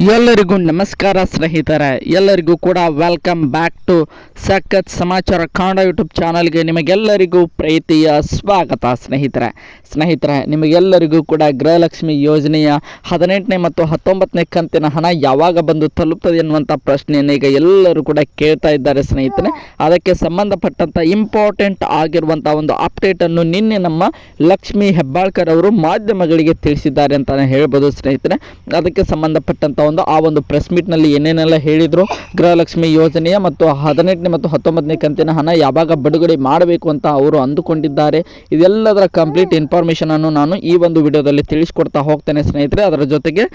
ಎಲ್ಲರಿಗೂ ನಮಸ್ಕಾರ ಸ್ನೇಹಿತರೆ, ಎಲ್ಲರಿಗೂ ಕೂಡ ವೆಲ್ಕಮ್ ಬ್ಯಾಕ್ ಟು ಸಖತ್ ಸಮಾಚಾರ ಕನ್ನಡ ಯೂಟ್ಯೂಬ್ ಚಾನಲ್ಗೆ ನಿಮಗೆಲ್ಲರಿಗೂ ಪ್ರೀತಿಯ ಸ್ವಾಗತ. ಸ್ನೇಹಿತರೆ ನಿಮಗೆಲ್ಲರಿಗೂ ಕೂಡ ಗೃಹಲಕ್ಷ್ಮಿ ಯೋಜನೆಯ 18ನೇ ಮತ್ತು 19ನೇ ಕಂತಿನ ಹಣ ಯಾವಾಗ ಬಂದು ತಲುಪ್ತದೆ ಎನ್ನುವಂಥ ಪ್ರಶ್ನೆಯನ್ನು ಈಗ ಎಲ್ಲರೂ ಕೂಡ ಕೇಳ್ತಾ ಇದ್ದಾರೆ ಸ್ನೇಹಿತರೆ. ಅದಕ್ಕೆ ಸಂಬಂಧಪಟ್ಟಂಥ ಇಂಪಾರ್ಟೆಂಟ್ ಆಗಿರುವಂಥ ಒಂದು ಅಪ್ಡೇಟನ್ನು ನಿನ್ನೆ ನಮ್ಮ ಲಕ್ಷ್ಮಿ ಹೆಬ್ಬಾಳ್ಕರ್ ಅವರು ಮಾಧ್ಯಮಗಳಿಗೆ ತಿಳಿಸಿದ್ದಾರೆ ಅಂತಲೇ ಹೇಳ್ಬೋದು ಸ್ನೇಹಿತರೆ. ಅದಕ್ಕೆ ಸಂಬಂಧಪಟ್ಟಂಥ ಒಂದು ಪ್ರೆಸ್ ಮೀಟ್ನಲ್ಲಿ ಏನೇನೆಲ್ಲ ಹೇಳಿದರು, ಗೃಹಲಕ್ಷ್ಮಿ ಯೋಜನೆಯ ಮತ್ತು 18ನೇ ಮತ್ತು 19ನೇ ಕಂತಿನ ಹಣ ಯಾವಾಗ ಬಿಡುಗಡೆ ಮಾಡಬೇಕು ಅಂತ ಅವರು ಅಂದುಕೊಂಡಿದ್ದಾರೆ, ಇದೆಲ್ಲದರ ಕಂಪ್ಲೀಟ್ ಇನ್ಫಾರ್ಮೇಷನ್ ಅನ್ನು ನಾನು ಈ ಒಂದು ವಿಡಿಯೋದಲ್ಲಿ ತಿಳಿಸ್ಕೊಡ್ತಾ ಹೋಗ್ತೇನೆ ಸ್ನೇಹಿತರೆ. ಅದರ ಜೊತೆಗೆ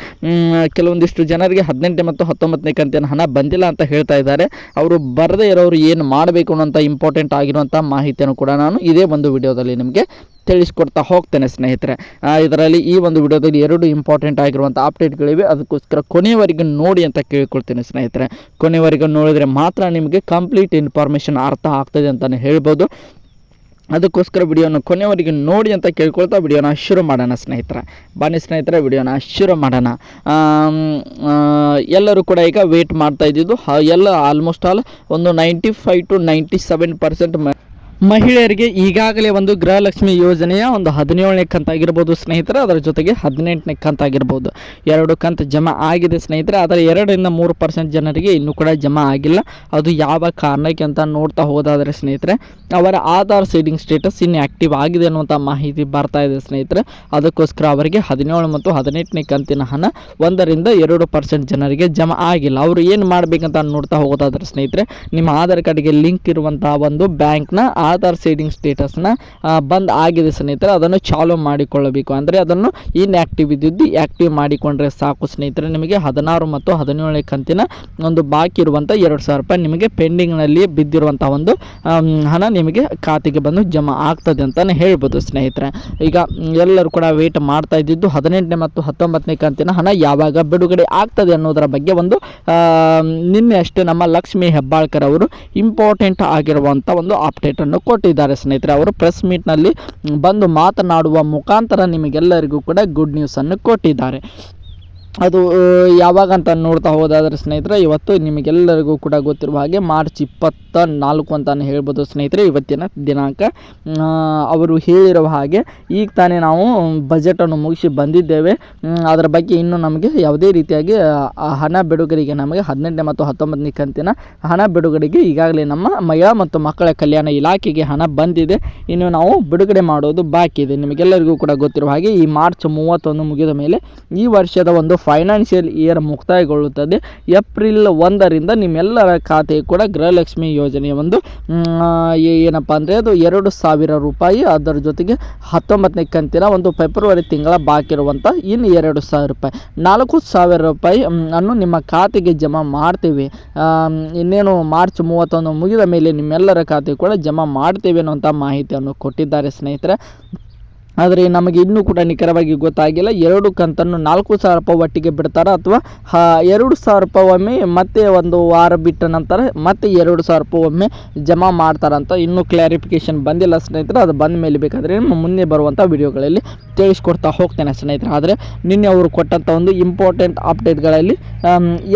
ಕೆಲವೊಂದಿಷ್ಟು ಜನರಿಗೆ 18ನೇ ಮತ್ತು 19ನೇ ಕಂತಿನ ಹಣ ಬಂದಿಲ್ಲ ಅಂತ ಹೇಳ್ತಾ ಇದ್ದಾರೆ. ಅವರು ಬರದೇ ಇರೋರು ಏನು ಮಾಡಬೇಕು ಅನ್ನೋಂಥ ಇಂಪಾರ್ಟೆಂಟ್ ಆಗಿರುವಂಥ ಮಾಹಿತಿಯನ್ನು ಕೂಡ ನಾನು ಇದೇ ಒಂದು ವಿಡಿಯೋದಲ್ಲಿ ನಿಮಗೆ ತಿಳಿಸ್ಕೊಡ್ತಾ ಹೋಗ್ತೇನೆ ಸ್ನೇಹಿತರೆ. ಇದರಲ್ಲಿ ಈ ಒಂದು ವಿಡಿಯೋದಲ್ಲಿ 2 ಇಂಪಾರ್ಟೆಂಟ್ ಆಗಿರುವಂಥ ಅಪ್ಡೇಟ್ಗಳಿವೆ, ಅದಕ್ಕೋಸ್ಕರ ಕೊನೆಯವರೆಗೂ ನೋಡಿ ಅಂತ ಕೇಳ್ಕೊಳ್ತೇನೆ ಸ್ನೇಹಿತರೆ. ಕೊನೆಯವರೆಗೂ ನೋಡಿದರೆ ಮಾತ್ರ ನಿಮಗೆ ಕಂಪ್ಲೀಟ್ ಇನ್ಫಾರ್ಮೇಷನ್ ಅರ್ಥ ಆಗ್ತದೆ ಅಂತಲೇ ಹೇಳ್ಬೋದು. ಅದಕ್ಕೋಸ್ಕರ ವಿಡಿಯೋನ ಕೊನೆಯವರೆಗೆ ನೋಡಿ ಅಂತ ಕೇಳ್ಕೊಳ್ತಾ ವಿಡಿಯೋನ ಶುರು ಮಾಡೋಣ ಸ್ನೇಹಿತರೆ. ಬನ್ನಿ ಸ್ನೇಹಿತರೆ, ವಿಡಿಯೋನ ಶುರು ಮಾಡೋಣ. ಎಲ್ಲರೂ ಕೂಡ ಈಗ ವೇಟ್ ಮಾಡ್ತಾ ಇದ್ದಿದ್ದು ಎಲ್ಲ ಆಲ್ಮೋಸ್ಟ್ ಆಲ್ ಒಂದು 95 to 97% ಮಹಿಳೆಯರಿಗೆ ಈಗಾಗಲೇ ಒಂದು ಗೃಹಲಕ್ಷ್ಮಿ ಯೋಜನೆಯ ಒಂದು 17ನೇ ಕಂತಾಗಿರ್ಬೋದು ಸ್ನೇಹಿತರೆ, ಅದರ ಜೊತೆಗೆ 18ನೇ ಕಂತಾಗಿರ್ಬೋದು, 2 ಕಂತು ಜಮಾ ಆಗಿದೆ ಸ್ನೇಹಿತರೆ. ಆದರೆ 2-3% ಜನರಿಗೆ ಇನ್ನೂ ಕೂಡ ಜಮಾ ಆಗಿಲ್ಲ. ಅದು ಯಾವ ಕಾರಣಕ್ಕೆ ಅಂತ ನೋಡ್ತಾ ಹೋದಾದರೆ ಸ್ನೇಹಿತರೆ, ಅವರ ಆಧಾರ್ ಸೀಡಿಂಗ್ ಸ್ಟೇಟಸ್ ಇನ್ನು ಆ್ಯಕ್ಟಿವ್ ಆಗಿದೆ ಅನ್ನುವಂಥ ಮಾಹಿತಿ ಬರ್ತಾ ಇದೆ ಸ್ನೇಹಿತರೆ. ಅದಕ್ಕೋಸ್ಕರ ಅವರಿಗೆ 17 ಮತ್ತು 18ನೇ ಕಂತಿನ ಹಣ 1-2% ಜನರಿಗೆ ಜಮಾ ಆಗಿಲ್ಲ. ಅವರು ಏನು ಮಾಡಬೇಕಂತ ನೋಡ್ತಾ ಹೋಗೋದಾದ್ರೆ ಸ್ನೇಹಿತರೆ, ನಿಮ್ಮ ಆಧಾರ್ ಕಾರ್ಡ್ಗೆ ಲಿಂಕ್ ಇರುವಂಥ ಒಂದು ಬ್ಯಾಂಕ್ನ ಆಧಾರ್ ಸೇವಿಂಗ್ ಸ್ಟೇಟಸ್ನ ಬಂದ್ ಆಗಿದೆ ಸ್ನೇಹಿತರೆ, ಅದನ್ನು ಚಾಲೂ ಮಾಡಿಕೊಳ್ಳಬೇಕು. ಅಂದರೆ ಅದನ್ನು ಇನ್ಆ್ಯಕ್ಟಿವ್ ಇದ್ದಿದ್ದು ಆ್ಯಕ್ಟಿವ್ ಮಾಡಿಕೊಂಡ್ರೆ ಸಾಕು ಸ್ನೇಹಿತರೆ. ನಿಮಗೆ 16 ಮತ್ತು 17ನೇ ಕಂತಿನ ಒಂದು ಬಾಕಿ ಇರುವಂಥ 2,000 ರೂಪಾಯಿ ನಿಮಗೆ ಪೆಂಡಿಂಗ್ನಲ್ಲಿ ಬಿದ್ದಿರುವಂಥ ಒಂದು ಹಣ ನಿಮಗೆ ಖಾತೆಗೆ ಬಂದು ಜಮಾ ಆಗ್ತದೆ ಅಂತಲೇ ಹೇಳ್ಬೋದು ಸ್ನೇಹಿತರೆ. ಈಗ ಎಲ್ಲರೂ ಕೂಡ ವೇಟ್ ಮಾಡ್ತಾ ಇದ್ದಿದ್ದು 18ನೇ ಮತ್ತು 19ನೇ ಕಂತಿನ ಹಣ ಯಾವಾಗ ಬಿಡುಗಡೆ ಆಗ್ತದೆ ಅನ್ನೋದರ ಬಗ್ಗೆ ಒಂದು ನಿನ್ನೆ ಅಷ್ಟೇ ನಮ್ಮ ಲಕ್ಷ್ಮಿ ಹೆಬ್ಬಾಳ್ಕರ್ ಅವರು ಇಂಪಾರ್ಟೆಂಟ್ ಆಗಿರುವಂಥ ಒಂದು ಅಪ್ಡೇಟನ್ನು ಕೊಟ್ಟಿದ್ದಾರೆ ಸ್ನೇಹಿತರೆ. ಅವರು ಪ್ರೆಸ್ ಮೀಟ್ನಲ್ಲಿ ಬಂದು ಮಾತನಾಡುವ ಮುಖಾಂತರ ನಿಮಗೆಲ್ಲರಿಗೂ ಕೂಡ ಗುಡ್ ನ್ಯೂಸನ್ನು ಕೊಟ್ಟಿದ್ದಾರೆ. ಅದು ಯಾವಾಗ ಅಂತ ನೋಡ್ತಾ ಹೋದಾದರೆ ಸ್ನೇಹಿತರೆ, ಇವತ್ತು ನಿಮಗೆಲ್ಲರಿಗೂ ಕೂಡ ಗೊತ್ತಿರುವ ಹಾಗೆ ಮಾರ್ಚ್ 24 ಅಂತಲೇ ಹೇಳ್ಬೋದು ಸ್ನೇಹಿತರೆ, ಇವತ್ತಿನ ದಿನಾಂಕ. ಅವರು ಹೇಳಿರುವ ಹಾಗೆ ಈಗ ತಾನೇ ನಾವು ಬಜೆಟನ್ನು ಮುಗಿಸಿ ಬಂದಿದ್ದೇವೆ. ಅದರ ಬಗ್ಗೆ ಇನ್ನೂ ನಮಗೆ ಯಾವುದೇ ರೀತಿಯಾಗಿ ಹಣ ಬಿಡುಗಡೆಗೆ ನಮಗೆ 18ನೇ ಮತ್ತು 19ನೇ ಕಂತಿನ ಹಣ ಬಿಡುಗಡೆಗೆ ಈಗಾಗಲೇ ನಮ್ಮ ಮಹಿಳಾ ಮತ್ತು ಮಕ್ಕಳ ಕಲ್ಯಾಣ ಇಲಾಖೆಗೆ ಹಣ ಬಂದಿದೆ. ಇನ್ನು ನಾವು ಬಿಡುಗಡೆ ಮಾಡೋದು ಬಾಕಿ ಇದೆ. ನಿಮಗೆಲ್ಲರಿಗೂ ಕೂಡ ಗೊತ್ತಿರುವ ಹಾಗೆ ಈ ಮಾರ್ಚ್ 31 ಮುಗಿದ ಮೇಲೆ ಈ ವರ್ಷದ ಒಂದು ಫೈನಾನ್ಷಿಯಲ್ ಇಯರ್ ಮುಕ್ತಾಯಗೊಳ್ಳುತ್ತದೆ. ಏಪ್ರಿಲ್ 1ರಿಂದ ನಿಮ್ಮೆಲ್ಲರ ಖಾತೆ ಕೂಡ ಗೃಹಲಕ್ಷ್ಮಿ ಯೋಜನೆಯ ಒಂದು ಏನಪ್ಪ ಅಂದರೆ ಅದು 2,000 ರೂಪಾಯಿ, ಅದರ ಜೊತೆಗೆ 19ನೇ ಕಂತಿನ ಒಂದು ಫೆಬ್ರವರಿ ತಿಂಗಳ ಬಾಕಿ ಇರುವಂಥ ಇನ್ನು 2,000 ರೂಪಾಯಿ, 4,000 ರೂಪಾಯಿ ಅನ್ನು ನಿಮ್ಮ ಖಾತೆಗೆ ಜಮಾ ಮಾಡ್ತೇವೆ. ಇನ್ನೇನು ಮಾರ್ಚ್ 31 ಮುಗಿದ ಮೇಲೆ ನಿಮ್ಮೆಲ್ಲರ ಖಾತೆ ಕೂಡ ಜಮಾ ಮಾಡ್ತೇವೆ ಅನ್ನೋಂಥ ಮಾಹಿತಿಯನ್ನು ಕೊಟ್ಟಿದ್ದಾರೆ ಸ್ನೇಹಿತರೆ. ಆದರೆ ನಮಗೆ ಇನ್ನೂ ಕೂಡ ನಿಖರವಾಗಿ ಗೊತ್ತಾಗಿಲ್ಲ 2 ಕಂತನ್ನು 4,000 ರೂಪಾಯಿ ಒಟ್ಟಿಗೆ ಬಿಡ್ತಾರೆ ಅಥವಾ 2,000 ರೂಪಾಯಿ ಒಮ್ಮೆ ಮತ್ತೆ ಒಂದು ವಾರ ಬಿಟ್ಟ ನಂತರ ಮತ್ತೆ 2,000 ರೂಪಾಯಿ ಒಮ್ಮೆ ಜಮಾ ಮಾಡ್ತಾರಂತ ಇನ್ನೂ ಕ್ಲಾರಿಫಿಕೇಷನ್ ಬಂದಿಲ್ಲ ಸ್ನೇಹಿತರೆ. ಅದು ಬಂದ ಮೇಲೆ ಬೇಕಾದರೆ ಮುಂದೆ ಬರುವಂಥ ವಿಡಿಯೋಗಳಲ್ಲಿ ತಿಳಿಸ್ಕೊಡ್ತಾ ಹೋಗ್ತೇನೆ ಸ್ನೇಹಿತರೆ. ಆದರೆ ನಿನ್ನೆ ಅವರು ಕೊಟ್ಟಂಥ ಒಂದು ಇಂಪಾರ್ಟೆಂಟ್ ಅಪ್ಡೇಟ್ಗಳಲ್ಲಿ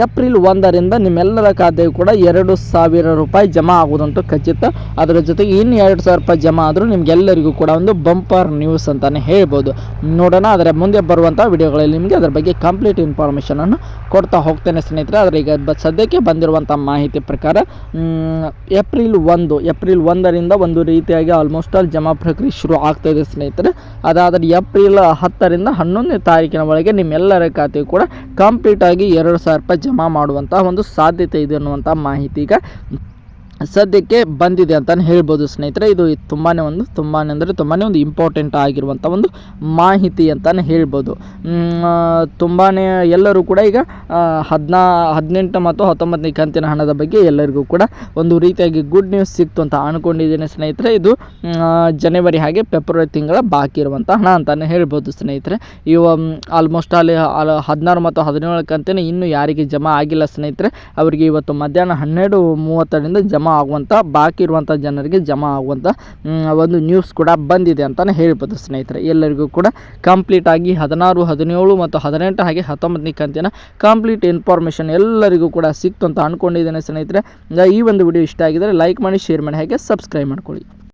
ಏಪ್ರಿಲ್ 1ರಿಂದ ನಿಮ್ಮೆಲ್ಲರ ಖಾತೆಗೂ ಕೂಡ 2,000 ರೂಪಾಯಿ ಜಮಾ ಆಗುವುದಂತೂ ಖಚಿತ. ಅದರ ಜೊತೆಗೆ ಇನ್ನು 2,000 ರೂಪಾಯಿ ಜಮಾ ಆದರೂ ನಿಮಗೆಲ್ಲರಿಗೂ ಕೂಡ ಒಂದು ಬಂಪರ್ ನ್ಯೂಸ್ ಅಂತಾನೆ ಹೇಳ್ಬೋದು. ನೋಡೋಣ, ಅದರ ಮುಂದೆ ಬರುವಂಥ ವಿಡಿಯೋಗಳಲ್ಲಿ ನಿಮಗೆ ಅದರ ಬಗ್ಗೆ ಕಂಪ್ಲೀಟ್ ಇನ್ಫಾರ್ಮೇಷನನ್ನು ಕೊಡ್ತಾ ಹೋಗ್ತೇನೆ ಸ್ನೇಹಿತರೆ. ಆದರೆ ಈಗ ಸದ್ಯಕ್ಕೆ ಬಂದಿರುವಂಥ ಮಾಹಿತಿ ಪ್ರಕಾರ ಏಪ್ರಿಲ್ 1ರಿಂದ ಒಂದು ರೀತಿಯಾಗಿ ಆಲ್ಮೋಸ್ಟ್ ಆಲ್ ಜಮಾ ಪ್ರಕ್ರಿಯೆ ಶುರು ಆಗ್ತಾಯಿದೆ ಸ್ನೇಹಿತರೆ. ಅದಾದರೆ ಏಪ್ರಿಲ್ 10ರಿಂದ 11ನೇ ತಾರೀಕಿನ ಒಳಗೆ ನಿಮ್ಮೆಲ್ಲರ ಖಾತೆ ಕೂಡ ಕಂಪ್ಲೀಟಾಗಿ 2,000 ರೂಪಾಯಿ ಜಮಾ ಮಾಡುವಂಥ ಒಂದು ಸಾಧ್ಯತೆ ಇದೆ ಅನ್ನುವಂಥ ಮಾಹಿತಿ ಈಗ ಸದ್ಯಕ್ಕೆ ಬಂದಿದೆ ಅಂತಲೇ ಹೇಳ್ಬೋದು ಸ್ನೇಹಿತರೆ. ಇದು ತುಂಬಾ ಒಂದು ಇಂಪಾರ್ಟೆಂಟ್ ಆಗಿರುವಂಥ ಒಂದು ಮಾಹಿತಿ ಅಂತಲೇ ಹೇಳ್ಬೋದು. ತುಂಬಾ ಎಲ್ಲರೂ ಕೂಡ ಈಗ 18 ಮತ್ತು 19ನೇ ಕಂತಿನ ಹಣದ ಬಗ್ಗೆ ಎಲ್ಲರಿಗೂ ಕೂಡ ಒಂದು ರೀತಿಯಾಗಿ ಗುಡ್ ನ್ಯೂಸ್ ಸಿಕ್ತು ಅಂತ ಅಂದ್ಕೊಂಡಿದ್ದೇನೆ ಸ್ನೇಹಿತರೆ. ಇದು ಜನವರಿ ಹಾಗೆ ಫೆಬ್ರವರಿ ತಿಂಗಳ ಬಾಕಿ ಇರುವಂಥ ಹಣ ಅಂತಲೇ ಹೇಳ್ಬೋದು ಸ್ನೇಹಿತರೆ. ಇವು ಆಲ್ಮೋಸ್ಟ್ ಅಲ್ಲಿ 16 ಮತ್ತು 17 ಕಂತಿನ ಇನ್ನೂ ಯಾರಿಗೆ ಜಮಾ ಆಗಿಲ್ಲ ಸ್ನೇಹಿತರೆ, ಅವರಿಗೆ ಇವತ್ತು ಮಧ್ಯಾಹ್ನ 12:30ರಿಂದ ಜಮಾ ಜಮಾ ಆಗುವಂಥ ಬಾಕಿ ಇರುವಂಥ ಜನರಿಗೆ ಜಮಾ ಆಗುವಂಥ ಒಂದು ನ್ಯೂಸ್ ಕೂಡ ಬಂದಿದೆ ಅಂತಲೇ ಹೇಳ್ಬೋದು ಸ್ನೇಹಿತರೆ. ಎಲ್ಲರಿಗೂ ಕೂಡ ಕಂಪ್ಲೀಟ್ ಆಗಿ 16, 17 ಮತ್ತು 18 ಹಾಗೆ 19ನೇ ಕಂತಿನ ಕಂಪ್ಲೀಟ್ ಇನ್ಫಾರ್ಮೇಷನ್ ಎಲ್ಲರಿಗೂ ಕೂಡ ಸಿಕ್ತು ಅಂತ ಅಂದ್ಕೊಂಡಿದ್ದೇನೆ ಸ್ನೇಹಿತರೆ. ಈ ಒಂದು ವಿಡಿಯೋ ಇಷ್ಟ ಆಗಿದರೆ ಲೈಕ್ ಮಾಡಿ, ಶೇರ್ ಮಾಡಿ, ಹಾಗೆ ಸಬ್ಸ್ಕ್ರೈಬ್ ಮಾಡ್ಕೊಳ್ಳಿ.